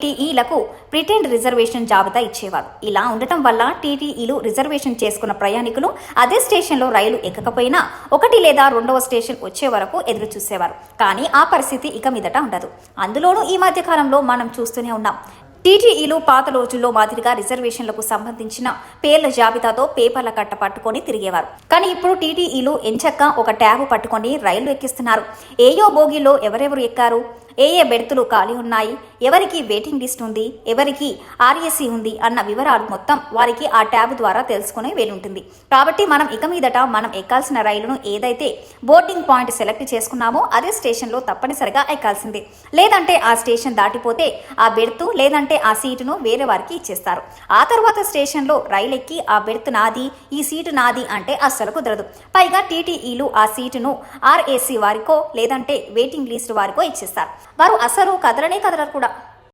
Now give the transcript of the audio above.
టీఈలకు pretend reservation జాబితా ఇచ్చేవారు. ఇలా ఉండటం వల్ల టీటీఈలు రిజర్వేషన్ చేసుకున్న ప్రయాణికులు అదే స్టేషన్లో రైలు ఎక్కకపోయినా ఒకటి లేదా రెండవ స్టేషన్ వచ్చే వరకు ఎదురు చూసేవారు. కానీ ఆ పరిస్థితి ఇక మీదట ఉండదు. అందులోనూ ఈ మధ్య కాలంలో మనం చూస్తూనే ఉన్నాం. టీటీఈలు పాత రోజుల్లో మాదిరిగా రిజర్వేషన్లకు సంబంధించిన పేర్ల జాబితాతో పేపర్ల కట్ట పట్టుకొని తిరిగేవారు. కానీ ఇప్పుడు టీటీఈలు ఎంచక్క ఒక ట్యాబు పట్టుకొని రైళ్లు ఎక్కిస్తున్నారు. ఏయో బోగిలో ఎవరెవరు ఎక్కారు, ఏ బెర్తులు ఖాళీ ఉన్నాయి, ఎవరికి వెయిటింగ్ లిస్ట్ ఉంది, ఎవరికి ఆర్ఏసీ ఉంది అన్న వివరాలు మొత్తం వారికి ఆ ట్యాబ్ ద్వారా తెలుసుకునే వీలుంటుంది. కాబట్టి మనం ఇక మీదట మనం ఎక్కాల్సిన రైలును ఏదైతే బోర్డింగ్ పాయింట్ సెలెక్ట్ చేసుకున్నామో అదే స్టేషన్లో తప్పనిసరిగా ఎక్కాల్సిందే. లేదంటే ఆ స్టేషన్ దాటిపోతే ఆ బెర్తు లేదంటే ఆ సీటును వేరే వారికి ఇచ్చేస్తారు. ఆ తర్వాత స్టేషన్లో రైలు ఎక్కి ఆ బెర్త్ నాది, ఈ సీటు నాది అంటే అస్సలు కుదరదు. పైగా టీటీఈలు ఆ సీటును ఆర్ఏసీ వారికో లేదంటే వెయిటింగ్ లిస్ట్ వారికో ఇచ్చేస్తారు. వారు అసలు కదలనే కదలరు కూడా.